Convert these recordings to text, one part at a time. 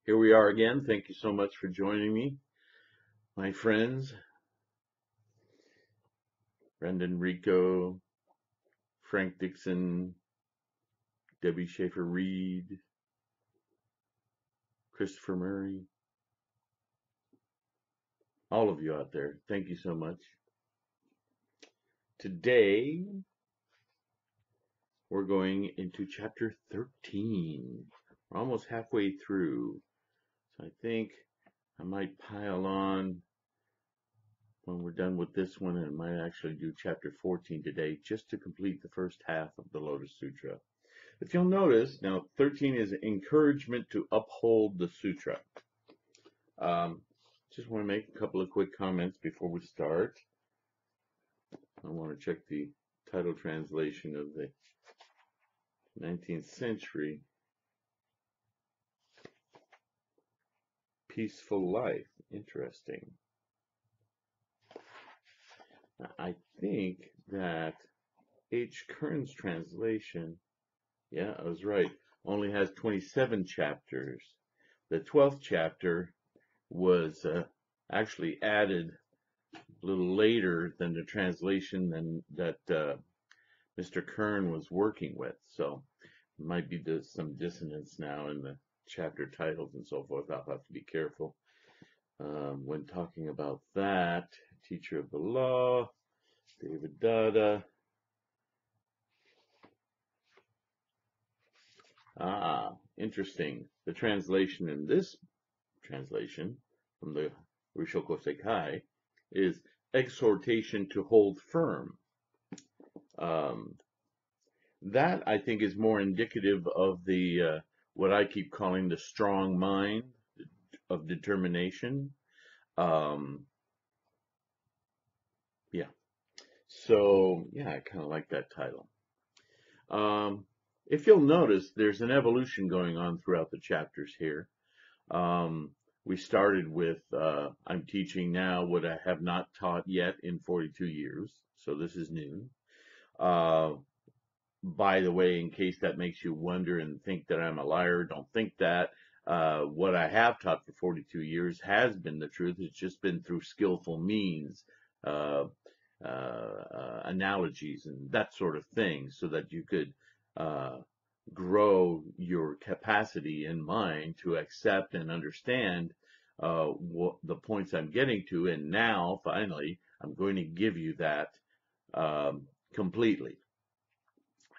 Here we are again. Thank you so much for joining me, my friends. Brendan Rico, Frank Dixon, Debbie Schaefer-Reed, Christopher Murray, all of you out there. Thank you so much. Today, we're going into chapter 13. We're almost halfway through. So I think I might pile on when we're done with this one, and might actually do chapter 14 today, just to complete the first half of the Lotus Sutra. If you'll notice, now 13 is encouragement to uphold the sutra. Just want to make a couple of quick comments before we start. I want to check the title translation of the 19th century. Peaceful life. Interesting. I think that H. Kern's translation, yeah, I was right, only has 27 chapters. The 12th chapter was actually added a little later than the translation that Mr. Kern was working with. So there might be some dissonance now in the chapter titles and so forth. I'll have to be careful when talking about that. Teacher of the Law, David Dada. Interesting. The translation in this translation from the Rishoko Sekai is exhortation to hold firm. That I think is more indicative of the what I keep calling the strong mind of determination. Yeah. So yeah, I kind of like that title. If you'll notice, there's an evolution going on throughout the chapters here. We started with, I'm teaching now what I have not taught yet in 42 years. So this is new. By the way, in case that makes you wonder and think that I'm a liar, don't think that. What I have taught for 42 years has been the truth. It's just been through skillful means, analogies and that sort of thing, so that you could grow your capacity in mind to accept and understand what the points I'm getting to. And now, finally, I'm going to give you that completely.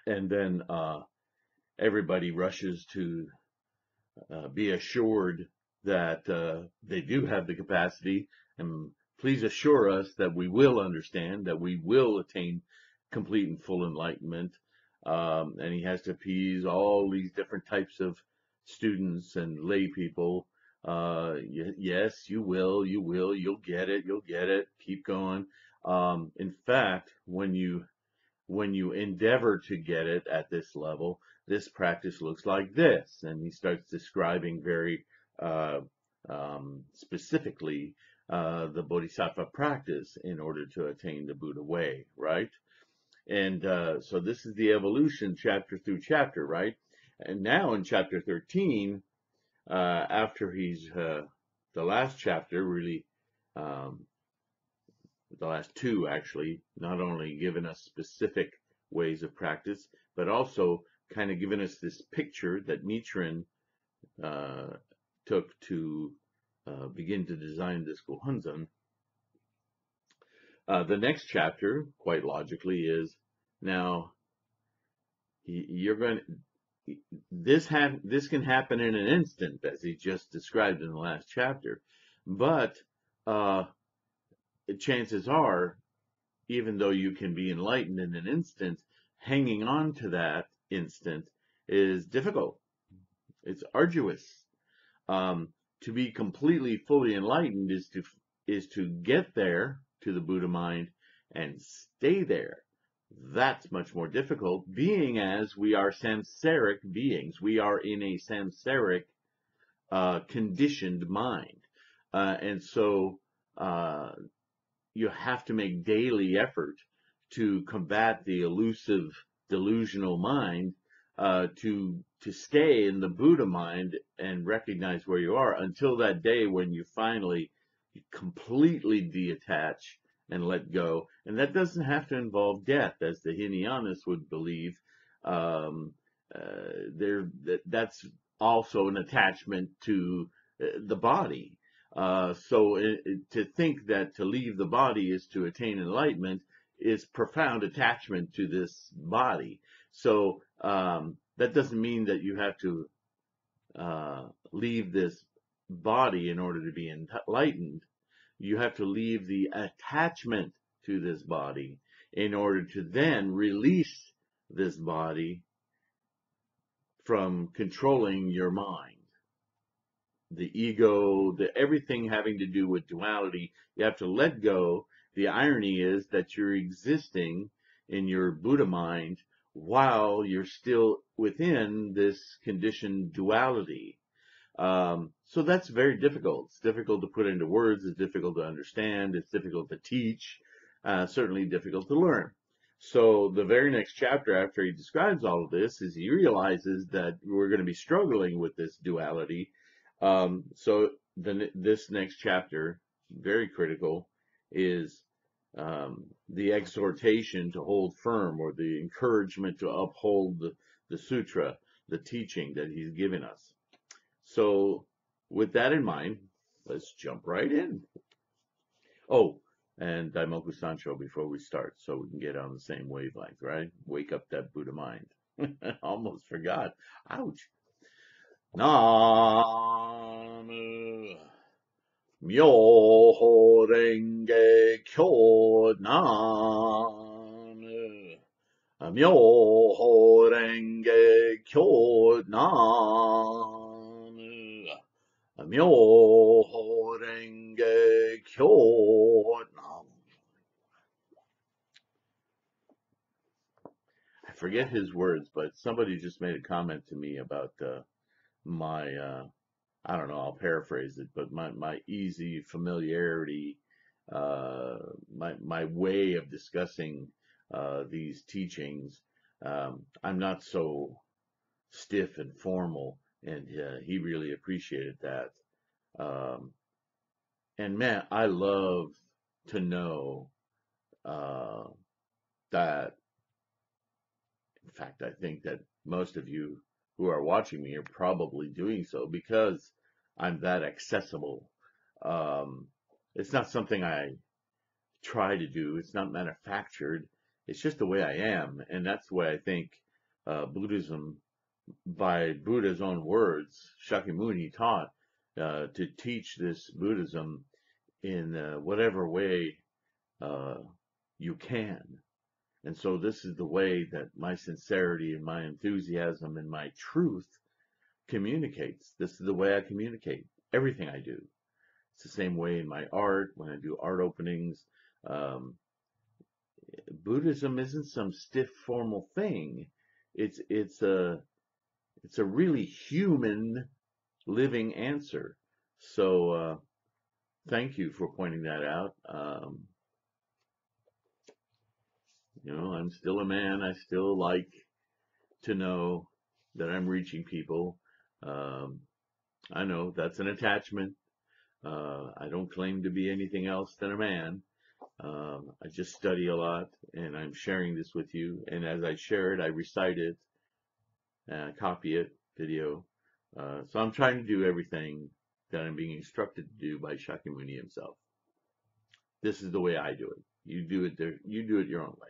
And then everybody rushes to be assured that they do have the capacity, and please assure us that we will understand, that we will attain complete and full enlightenment. And he has to appease all these different types of students and lay people. Yes, you will, you'll get it, keep going. In fact, when you endeavor to get it at this level, this practice looks like this. And he starts describing very specifically the Bodhisattva practice in order to attain the Buddha way, right? And so this is the evolution chapter through chapter, right? And now in chapter 13, after he's, the last chapter really, the last two actually, not only given us specific ways of practice, but also kind of given us this picture that Nichiren took to begin to design this Gohonzon. The next chapter, quite logically, is now you're going to, this can happen in an instant, as he just described in the last chapter, but chances are, even though you can be enlightened in an instant, hanging on to that instant is difficult. It's arduous. To be completely fully enlightened is to get there to the Buddha mind and stay there. That's much more difficult, being as we are samsaric beings. We are in a samsaric conditioned mind. And so you have to make daily effort to combat the elusive delusional mind to stay in the Buddha mind and recognize where you are until that day when you finally completely detach and let go. And that doesn't have to involve death, as the Hinayanists would believe. Um, that's also an attachment to the body. So to think that to leave the body is to attain enlightenment is profound attachment to this body. So that doesn't mean that you have to leave this body in order to be enlightened. You have to leave the attachment to this body in order to then release this body from controlling your mind. The ego, everything having to do with duality, you have to let go. The irony is that you're existing in your Buddha mind while you're still within this conditioned duality. So that's very difficult. It's difficult to put into words. It's difficult to understand. It's difficult to teach. Certainly difficult to learn. So the very next chapter after he describes all of this is he realizes that we're going to be struggling with this duality. So this next chapter, very critical, is the exhortation to hold firm, or the encouragement to uphold the sutra, the teaching that he's given us. So with that in mind, let's jump right in. Oh, and Daimoku Sancho before we start, so we can get on the same wavelength, right? Wake up that Buddha mind. Almost forgot. Ouch. Namu Myoho Renge Kyo. Namu Myoho Renge Kyo. Namu Myoho Renge Kyo. I forget his words, but somebody just made a comment to me about my, I don't know, I'll paraphrase it, but my easy familiarity, my way of discussing these teachings. I'm not so stiff and formal, and he really appreciated that. And man, I love to know that, in fact, I think that most of you who are watching me are probably doing so because I'm that accessible. It's not something I try to do. It's not manufactured. It's just the way I am. And that's the way I think Buddhism, by Buddha's own words, Shakyamuni taught to teach this Buddhism in whatever way you can. And so this is the way that my sincerity and my enthusiasm and my truth communicates. This is the way I communicate everything I do. It's the same way in my art, when I do art openings. Buddhism isn't some stiff formal thing. It's a really human living answer. So thank you for pointing that out. I'm still a man. I still like to know that I'm reaching people. I know that's an attachment. I don't claim to be anything else than a man. I just study a lot, and I'm sharing this with you. And as I share it, I recite it, copy it, video. So I'm trying to do everything that I'm being instructed to do by Shakyamuni himself. This is the way I do it. You do it your own way.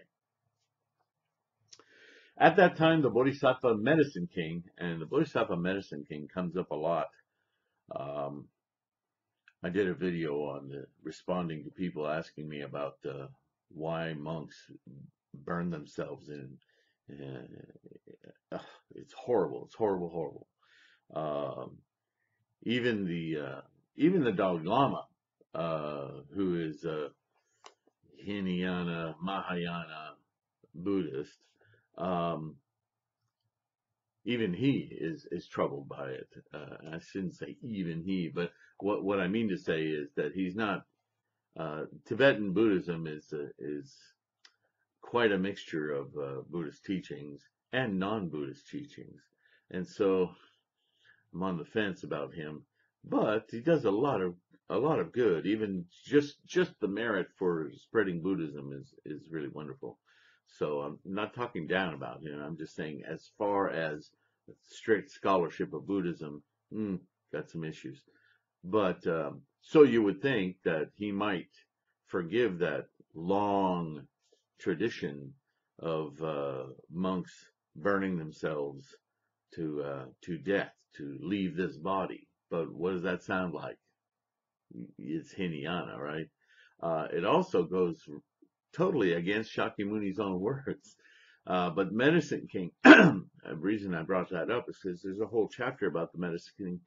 At that time, the Bodhisattva Medicine King, and the Bodhisattva Medicine King comes up a lot. I did a video on responding to people asking me about why monks burn themselves in. It's horrible. It's horrible, horrible. Even the Dalai Lama, who is a Hinayana, Mahayana Buddhist, even he is troubled by it. I shouldn't say even he, but what I mean to say is that he's not. Tibetan Buddhism is quite a mixture of Buddhist teachings, and non-Buddhist teachings. And so I'm on the fence about him, but he does a lot of good. Even just the merit for spreading Buddhism is really wonderful. So I'm not talking down about him. I'm just saying, as far as strict scholarship of Buddhism, got some issues. But so you would think that he might forgive that long tradition of monks burning themselves to death to leave this body. But what does that sound like? It's Hinayana, right? It also goes totally against Shakyamuni's own words. But Medicine King, the reason I brought that up is because there's a whole chapter about the Medicine King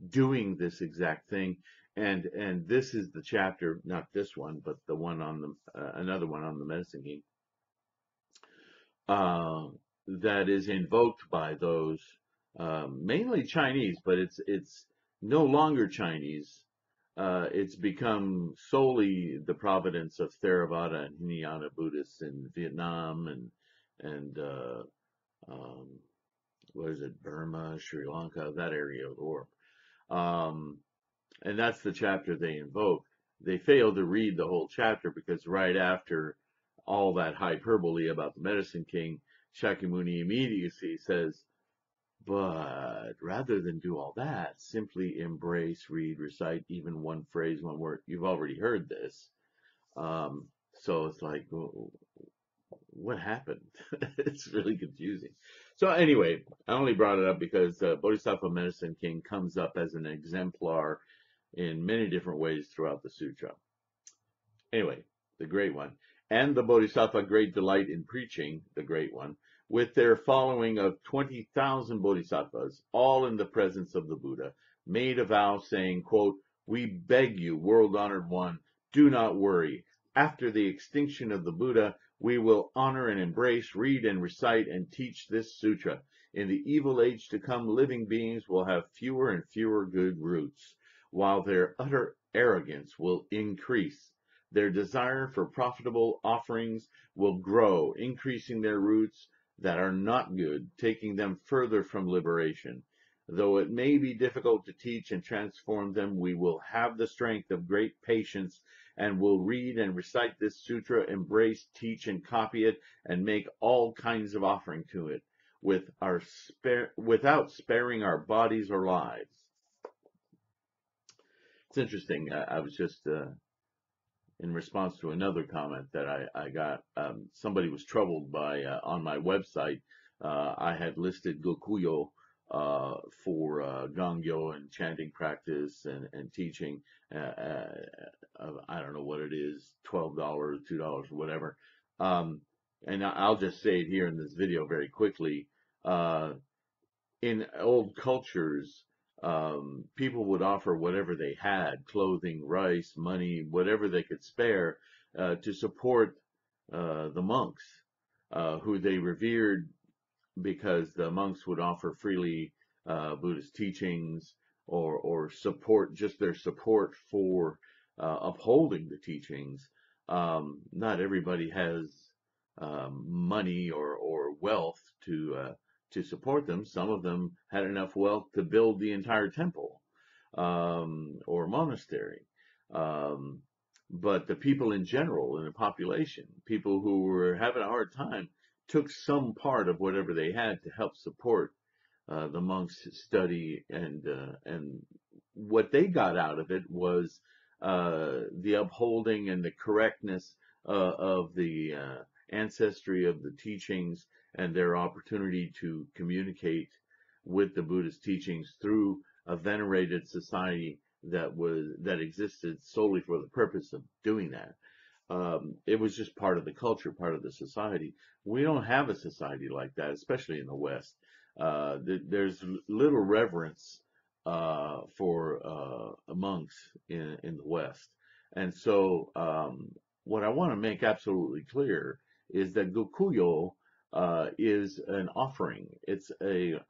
doing this exact thing. And this is the chapter, not this one, but the one on the another one on the Medicine King, that is invoked by those mainly Chinese, but it's no longer Chinese. It's become solely the providence of Theravada and Hinayana Buddhists in Vietnam and um, what is it, Burma, Sri Lanka, that area of the world. And that's the chapter they invoke. They fail to read the whole chapter because right after all that hyperbole about the Medicine King, Shakyamuni immediately says, but rather than do all that, simply embrace, read, recite even one phrase, one word. You've already heard this. So it's like, what happened? It's really confusing. So anyway, I only brought it up because Bodhisattva Medicine King comes up as an exemplar in many different ways throughout the sutra. Anyway, the great one. And the Bodhisattva Great Delight in Preaching, the great one, with their following of 20,000 Bodhisattvas, all in the presence of the Buddha, made a vow saying, quote, "We beg you, world-honored one, do not worry. After the extinction of the Buddha, we will honor and embrace, read and recite and teach this sutra. In the evil age to come, living beings will have fewer and fewer good roots, while their utter arrogance will increase. Their desire for profitable offerings will grow, increasing their roots that are not good, taking them further from liberation. Though it may be difficult to teach and transform them, we will have the strength of great patience and will read and recite this sutra, embrace, teach, and copy it, and make all kinds of offering to it, without sparing our bodies or lives." It's interesting. I was just in response to another comment that I got. Somebody was troubled by on my website. I had listed Gokuyo for Gangyo and chanting practice and teaching. I don't know what it is, $12, $2, whatever. And I'll just say it here in this video very quickly. In old cultures, people would offer whatever they had, clothing, rice, money, whatever they could spare, to support the monks, who they revered because the monks would offer freely Buddhist teachings or support, just their support for upholding the teachings. Not everybody has money or wealth to support them. Some of them had enough wealth to build the entire temple or monastery. But the people in general in the population, people who were having a hard time, took some part of whatever they had to help support the monks' study, and what they got out of it was the upholding and the correctness of the ancestry of the teachings and their opportunity to communicate with the Buddhist teachings through a venerated society that existed solely for the purpose of doing that. It was just part of the culture, part of the society. We don't have a society like that, especially in the West. There's little reverence for monks in the West. And so what I want to make absolutely clear is that Gokuyo is an offering. It's a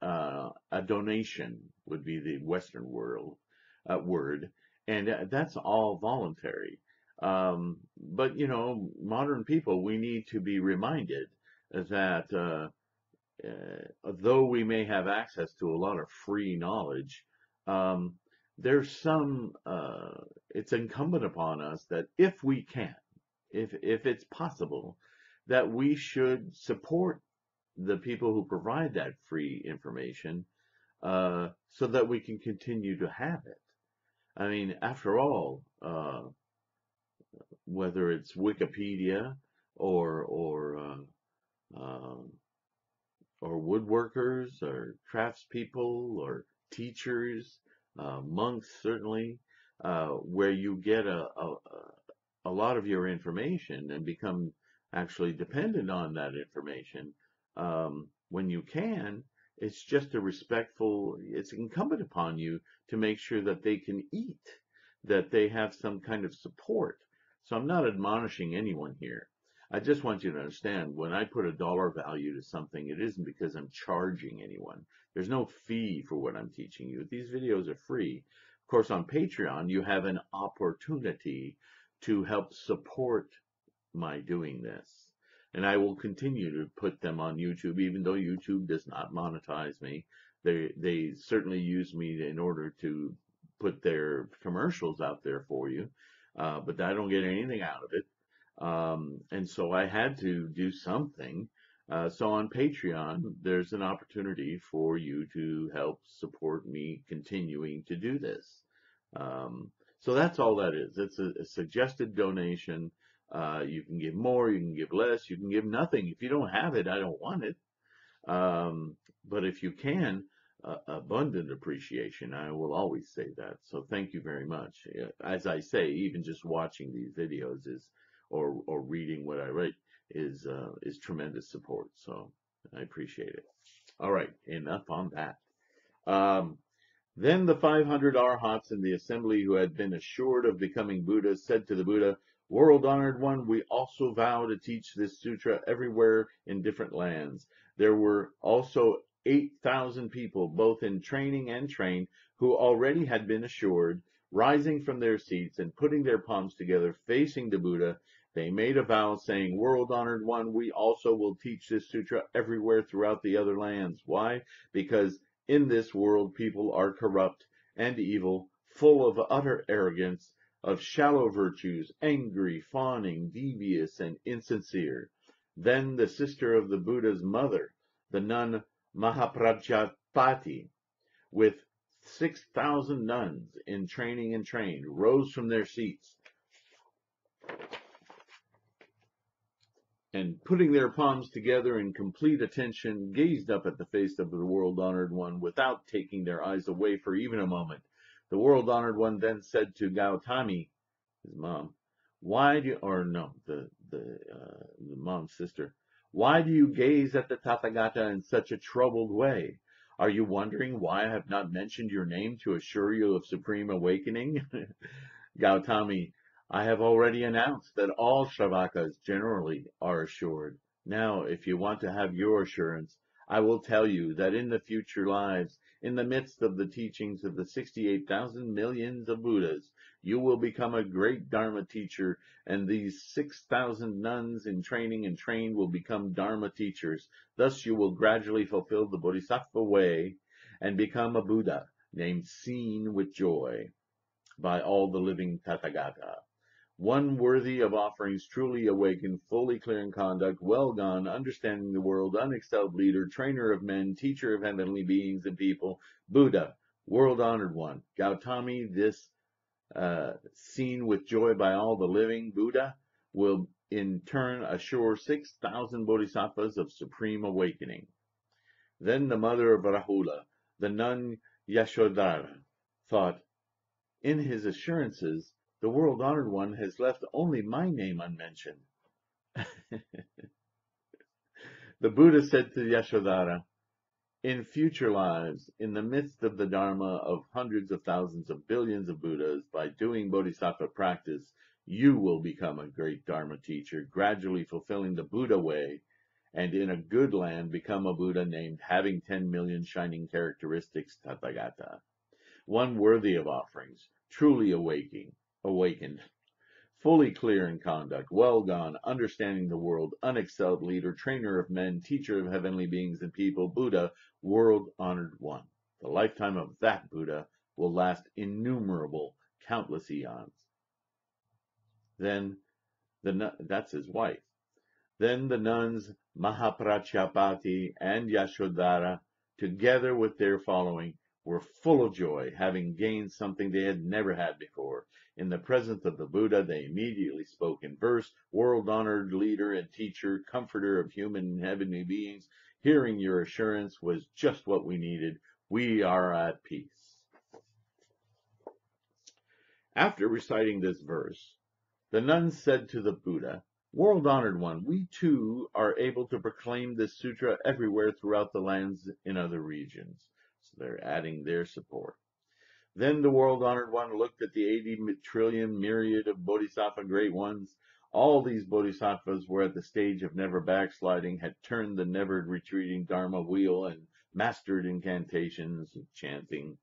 donation, would be the Western word, and that's all voluntary. But modern people, we need to be reminded that though we may have access to a lot of free knowledge, um, there's some, it's incumbent upon us that if we can, if it's possible, that we should support the people who provide that free information, so that we can continue to have it. I mean, after all, whether it's Wikipedia or um, or woodworkers or craftspeople or teachers, monks certainly, where you get a lot of your information and become actually dependent on that information. When you can, it's just a respectful, it's incumbent upon you to make sure that they can eat, that they have some kind of support. So I'm not admonishing anyone here. I just want you to understand, when I put a dollar value to something, it isn't because I'm charging anyone. There's no fee for what I'm teaching you. These videos are free. Of course, on Patreon, you have an opportunity to help support my doing this. And I will continue to put them on YouTube, even though YouTube does not monetize me. They certainly use me in order to put their commercials out there for you, but I don't get anything out of it. And so I had to do something. So on Patreon, there's an opportunity for you to help support me continuing to do this. So that's all that is. It's a suggested donation. You can give more, you can give less, you can give nothing. If you don't have it, I don't want it. But if you can, abundant appreciation. I will always say that. So thank you very much. As I say, even just watching these videos is, or reading what I write is tremendous support. So I appreciate it. All right, enough on that. Then the 500 arhats in the assembly who had been assured of becoming Buddhas said to the Buddha, "World-honored one, we also vow to teach this sutra everywhere in different lands." There were also 8,000 people, both in training and trained, who already had been assured. Rising from their seats and putting their palms together, facing the Buddha, they made a vow saying, "World-honored one, we also will teach this sutra everywhere throughout the other lands." Why? Because in this world, people are corrupt and evil, full of utter arrogance, of shallow virtues, angry, fawning, devious, and insincere. Then the sister of the Buddha's mother, the nun Mahaprajapati, with 6,000 nuns in training and trained, rose from their seats and, putting their palms together in complete attention, gazed up at the face of the world-honored one without taking their eyes away for even a moment. The world-honored one then said to Gautami, his mom, "Why do you," or no, the mom's sister, "why do you gaze at the Tathagata in such a troubled way? Are you wondering why I have not mentioned your name to assure you of supreme awakening?" Gautami, "I have already announced that all Shravakas generally are assured. Now, if you want to have your assurance, I will tell you that in the future lives, in the midst of the teachings of the 68,000 millions of Buddhas, you will become a great Dharma teacher, and these 6,000 nuns in training and trained will become Dharma teachers. Thus you will gradually fulfill the Bodhisattva way and become a Buddha, named Seen with Joy by all the living Tathagata. One worthy of offerings, truly awakened, fully clear in conduct, well gone, understanding the world, unexcelled leader, trainer of men, teacher of heavenly beings and people, Buddha, world-honored one. Gautami, this seen with joy by all the living, Buddha, will in turn assure 6,000 bodhisattvas of supreme awakening." Then the mother of Rahula, the nun Yashodhara, thought, "In his assurances, the world-honored one has left only my name unmentioned." The Buddha said to Yashodhara, "In future lives, in the midst of the Dharma of hundreds of thousands of billions of Buddhas, by doing bodhisattva practice, you will become a great Dharma teacher, gradually fulfilling the Buddha way, and in a good land become a Buddha named having 10 million shining characteristics, Tathagata. One worthy of offerings, truly awakened, fully clear in conduct, well gone, understanding the world, unexcelled leader, trainer of men, teacher of heavenly beings and people, Buddha, world-honored one. The lifetime of that Buddha will last innumerable, countless eons. Then, that's his wife. Then the nuns Mahaprajapati and Yashodhara, together with their following, were full of joy, having gained something they had never had before. In the presence of the Buddha, they immediately spoke in verse, world-honored leader and teacher, comforter of human and heavenly beings, hearing your assurance was just what we needed. We are at peace. After reciting this verse, the nuns said to the Buddha, world-honored one, we too are able to proclaim this sutra everywhere throughout the lands in other regions. So they're adding their support. Then the world-honored one looked at the 80 trillion myriad of bodhisattva great ones. All these bodhisattvas were at the stage of never backsliding, had turned the never retreating Dharma wheel and mastered incantations and chanting.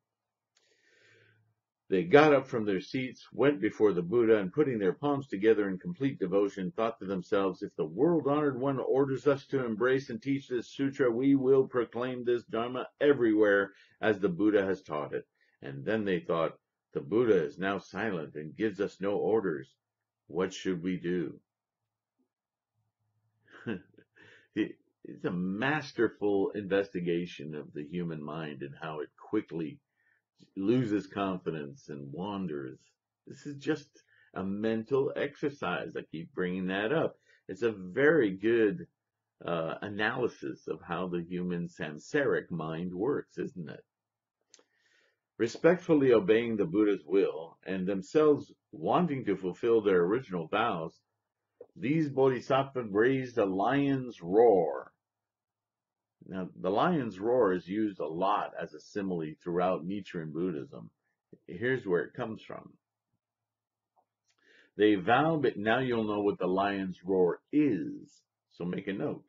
They got up from their seats, went before the Buddha, and putting their palms together in complete devotion, thought to themselves, if the world-honored one orders us to embrace and teach this sutra, we will proclaim this Dharma everywhere as the Buddha has taught it. And then they thought, the Buddha is now silent and gives us no orders. What should we do? It's a masterful investigation of the human mind and how it quickly loses confidence and wanders. This is just a mental exercise. I keep bringing that up. It's a very good analysis of how the human samsaric mind works, isn't it? Respectfully obeying the Buddha's will and themselves wanting to fulfill their original vows, these bodhisattvas raised a lion's roar. Now, the lion's roar is used a lot as a simile throughout Nichiren Buddhism. Here's where it comes from. They vowed, but now you'll know what the lion's roar is. So make a note.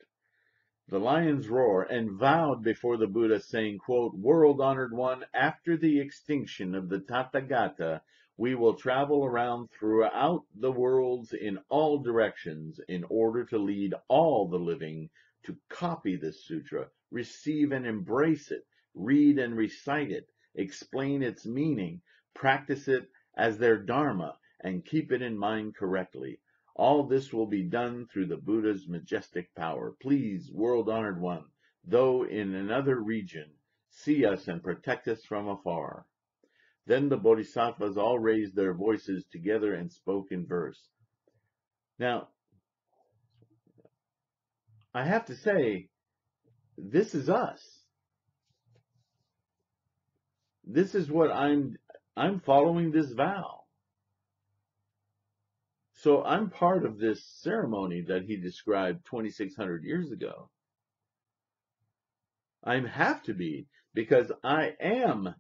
The lion's roar, and vowed before the Buddha, saying, quote, world-honored one, after the extinction of the Tathagata, we will travel around throughout the worlds in all directions in order to lead all the living to copy this sutra, receive and embrace it, read and recite it, explain its meaning, practice it as their dharma, and keep it in mind correctly. All this will be done through the Buddha's majestic power. Please, world-honored one, though in another region, see us and protect us from afar. Then the bodhisattvas all raised their voices together and spoke in verse. Now, I have to say, this is us. This is what I'm following this vow. So I'm part of this ceremony that he described 2,600 years ago. I have to be, because I am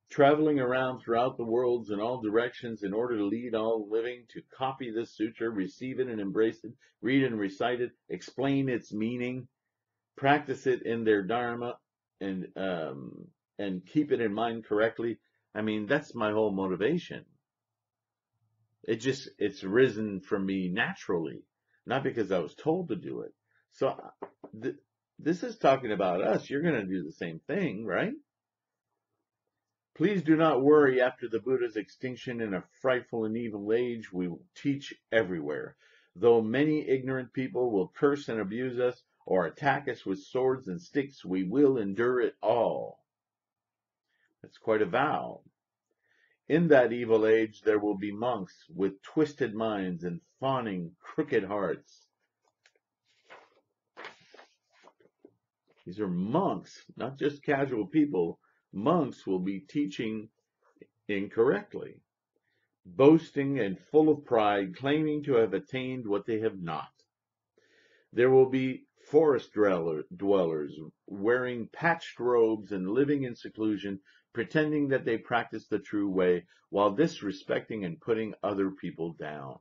traveling around throughout the worlds in all directions in order to lead all living to copy this sutra, receive it and embrace it, read and recite it, explain its meaning, practice it in their dharma, and keep it in mind correctly. I mean, that's my whole motivation. It's risen from me naturally, not because I was told to do it. So this is talking about us. You're going to do the same thing, right? Please do not worry. After the Buddha's extinction in a frightful and evil age, we will teach everywhere. Though many ignorant people will curse and abuse us or attack us with swords and sticks, we will endure it all. That's quite a vow. In that evil age, there will be monks with twisted minds and fawning, crooked hearts. These are monks, not just casual people. Monks will be teaching incorrectly, boasting and full of pride, claiming to have attained what they have not. There will be forest dwellers wearing patched robes and living in seclusion, pretending that they practice the true way while disrespecting and putting other people down.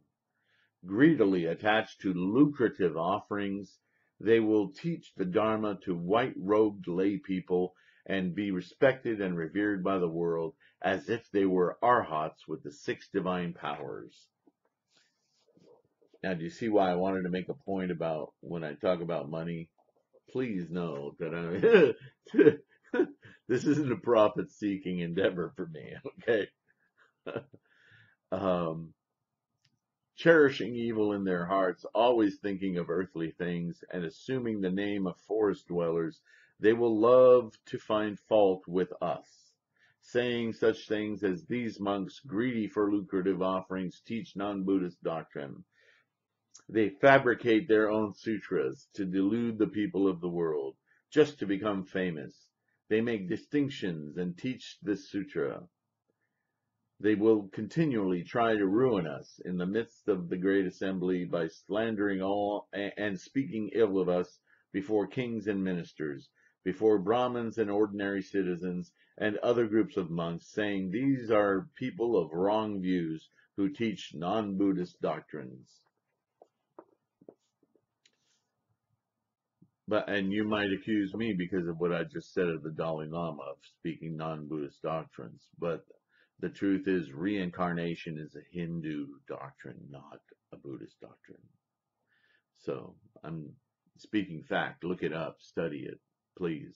Greedily attached to lucrative offerings, they will teach the Dharma to white-robed lay people and be respected and revered by the world as if they were arhats with the 6 divine powers. Now, do you see why I wanted to make a point about when I talk about money? Please know that this isn't a profit-seeking endeavor for me, okay? um, Cherishing evil in their hearts, always thinking of earthly things, and assuming the name of forest dwellers, they will love to find fault with us, saying such things as these monks, greedy for lucrative offerings, teach non-Buddhist doctrine. They fabricate their own sutras to delude the people of the world, just to become famous. They make distinctions and teach this sutra. They will continually try to ruin us in the midst of the great assembly by slandering all and speaking ill of us before kings and ministers, before Brahmins and ordinary citizens, and other groups of monks, saying these are people of wrong views who teach non-Buddhist doctrines. And you might accuse me because of what I just said of the Dalai Lama of speaking non-Buddhist doctrines. But the truth is reincarnation is a Hindu doctrine, not a Buddhist doctrine. So I'm speaking fact. Look it up. Study it, please.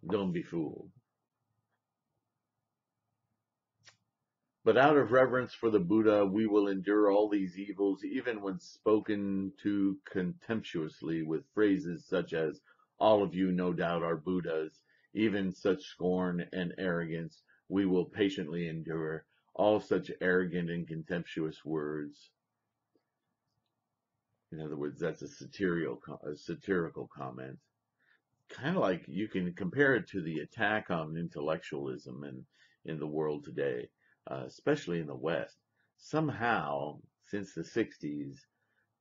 Don't be fooled. But out of reverence for the Buddha, we will endure all these evils, even when spoken to contemptuously with phrases such as, all of you no doubt are Buddhas. Even such scorn and arrogance we will patiently endure, all such arrogant and contemptuous words. In other words, that's a satirical comment. Kind of like you can compare it to the attack on intellectualism in the world today, especially in the West. Somehow, since the 60s,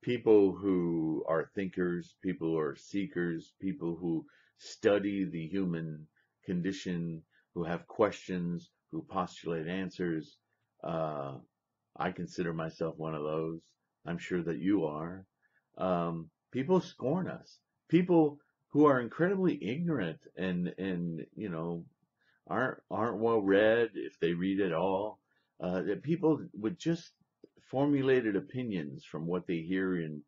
people who are thinkers, people who are seekers, people who study the human condition, who have questions, who postulate answers, I consider myself one of those. I'm sure that you are. People scorn us. People who are incredibly ignorant and aren't well read, if they read at all. That people with just formulated opinions from what they hear in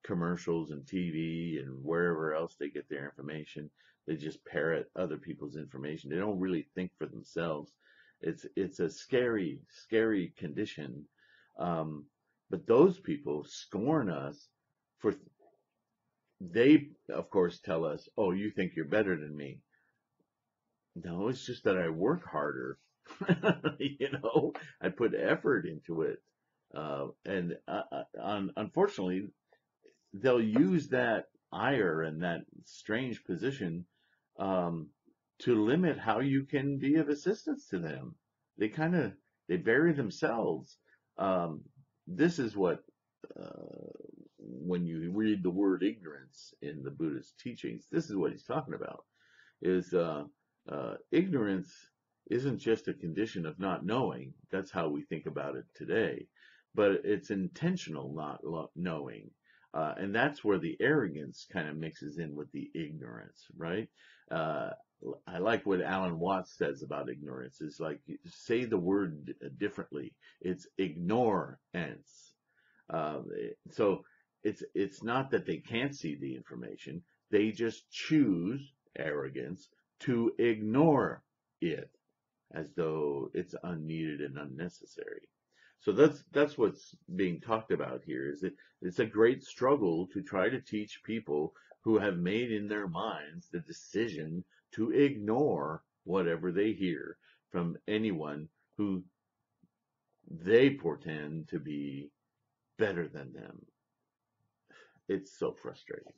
commercials and TV and wherever else they get their information. They just parrot other people's information. They don't really think for themselves. It's a scary, scary condition. But those people scorn us for. They, of course, tell us, "Oh, you think you're better than me." No, it's just that I work harder. I put effort into it. Unfortunately, they'll use that ire and that strange position to limit how you can be of assistance to them. They bury themselves. This is what, when you read the word ignorance in the Buddhist teachings, this is what he's talking about. Is ignorance isn't just a condition of not knowing. That's how we think about it today. But it's intentional not knowing. And that's where the arrogance kind of mixes in with the ignorance, right? I like what Alan Watts says about ignorance. Is like, say the word differently. It's ignorance. So it's not that they can't see the information. They just choose arrogance to ignore it as though it's unneeded and unnecessary. So that's what's being talked about here. Is it's a great struggle to try to teach people who have made in their minds the decision to ignore whatever they hear from anyone who they portend to be better than them. It's so frustrating.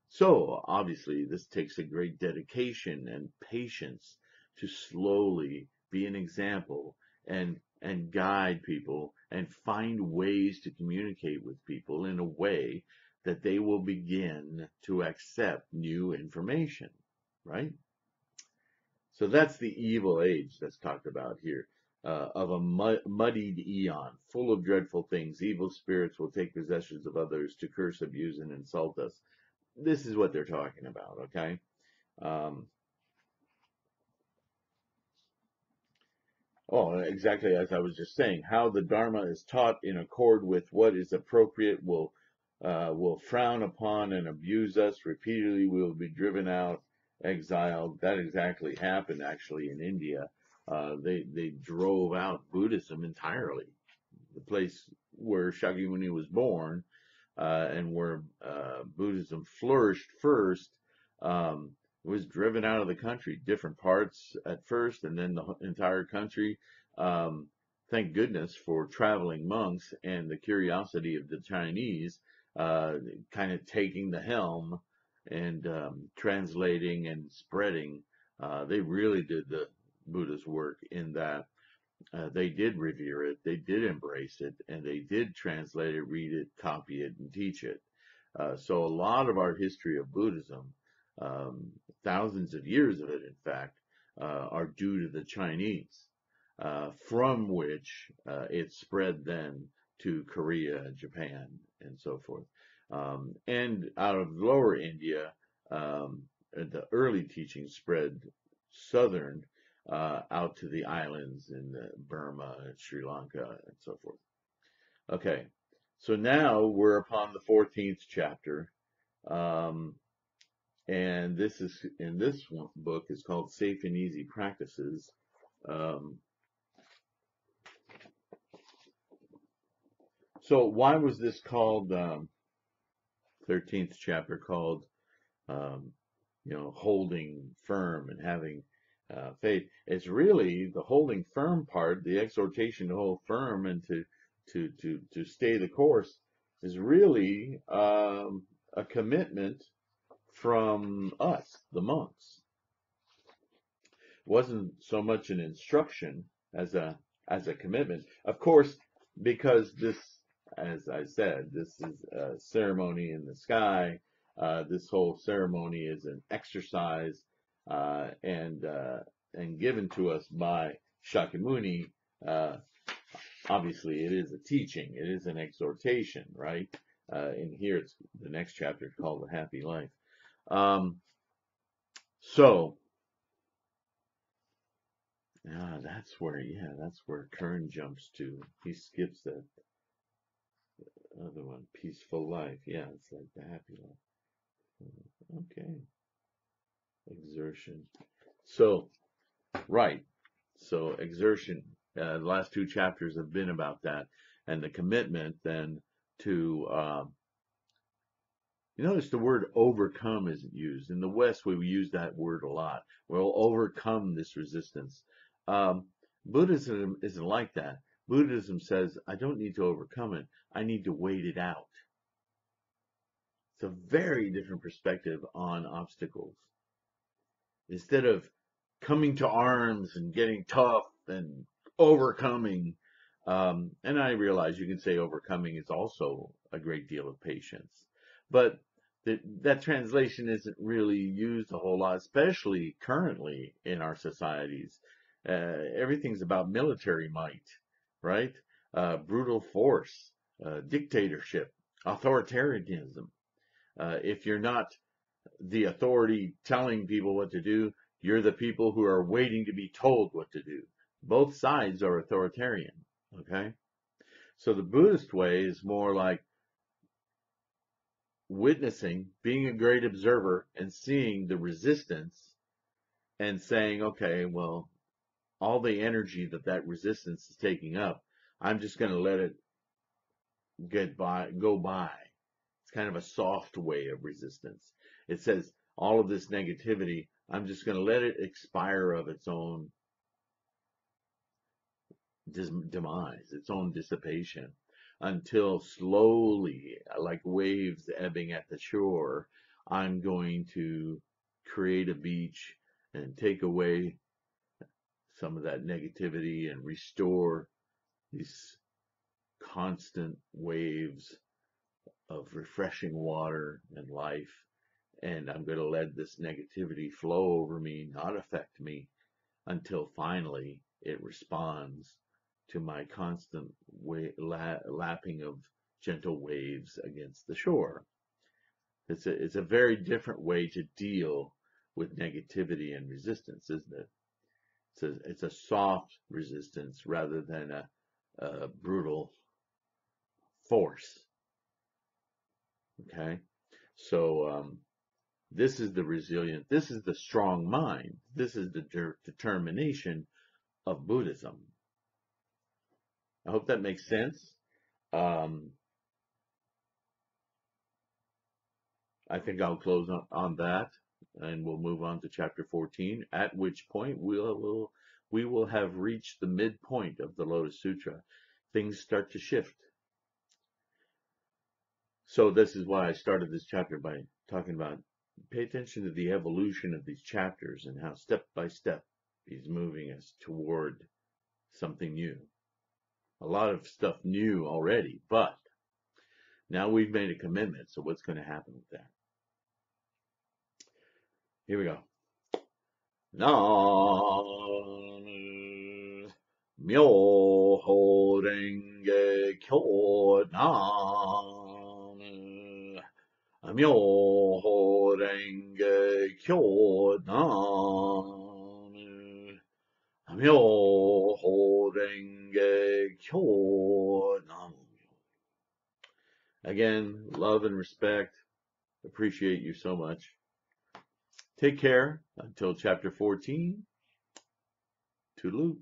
So obviously this takes a great dedication and patience to slowly be an example and guide people and find ways to communicate with people in a way that they will begin to accept new information, right? So that's the evil age that's talked about here, of a muddied eon, full of dreadful things. Evil spirits will take possession of others to curse, abuse, and insult us. this is what they're talking about, okay? Um, Oh, exactly as I was just saying, how the Dharma is taught in accord with what is appropriate will frown upon and abuse us repeatedly. We will be driven out, exiled. That exactly happened actually in India. They drove out Buddhism entirely. The place where Shakyamuni was born and where Buddhism flourished first, um, was driven out of the country, different parts at first, and then the entire country. Um, thank goodness for traveling monks and the curiosity of the Chinese, uh, kind of taking the helm and translating and spreading. They really did the Buddha's work in that they did revere it, they did embrace it, and they did translate it, read it, copy it, and teach it. So a lot of our history of Buddhism, um, thousands of years of it, in fact, are due to the Chinese, from which it spread then to Korea, Japan, and so forth. And out of lower India, the early teaching spread southern out to the islands in Burma and Sri Lanka and so forth. Okay, so now we're upon the 14th chapter, um, and this is in this book is called Safe and Easy Practices. Um, so why was this called 13th chapter called um, holding firm and having faith? It's really the holding firm part, the exhortation to hold firm and to stay the course is really a commitment from us, the monks. It wasn't so much an instruction as a commitment. Of course, because this, as I said, this is a ceremony in the sky. This whole ceremony is an exercise and given to us by Shakyamuni. Uh, Obviously, it is a teaching. It is an exhortation, right? And here it's the next chapter called The Happy Life. Um, so that's where Kern jumps to. He skips that other one, Peaceful Life. Yeah, it's like The Happy Life. Okay. Exertion. So, right. So, exertion. The last two chapters have been about that. And the commitment then to you notice the word overcome isn't used. In the West, we use that word a lot. We'll overcome this resistance. Um, Buddhism isn't like that. Buddhism says, I don't need to overcome it. I need to wait it out. It's a very different perspective on obstacles. Instead of coming to arms and getting tough and overcoming, and I realize you can say overcoming is also a great deal of patience, but that translation isn't really used a whole lot, especially currently in our societies. Everything's about military might, right? Brutal force, dictatorship, authoritarianism. If you're not the authority telling people what to do, you're the people who are waiting to be told what to do. Both sides are authoritarian, okay? So the Buddhist way is more like witnessing, being a great observer, and seeing the resistance and saying, okay, well, all the energy that resistance is taking up, I'm just going to let it go by. It's kind of a soft way of resistance. It says all of this negativity, I'm just going to let it expire of its own demise, its own dissipation, until slowly, like waves ebbing at the shore, I'm going to create a beach and take away some of that negativity and restore these constant waves of refreshing water and life. And I'm going to let this negativity flow over me, not affect me, until finally it responds to my constant lapping of gentle waves against the shore. It's a very different way to deal with negativity and resistance, isn't it? It's a soft resistance rather than a brutal force. Okay, so this is the resilient, this is the strong mind, this is the determination of Buddhism. I hope that makes sense. Um, I think I'll close on that, and we'll move on to chapter 14, at which point we will have reached the midpoint of the Lotus Sutra. Things start to shift. So this is why I started this chapter by talking about pay attention to the evolution of these chapters and how step by step he's moving us toward something new. A lot of stuff new already, but now we've made a commitment. So what's going to happen with that? Here we go. Nam Myoho Renge Kyo Nam Myoho Renge Kyo Nam Myoho Renge Kyo Nam. Again, love and respect. Appreciate you so much. Take care until chapter 14. Toodaloo.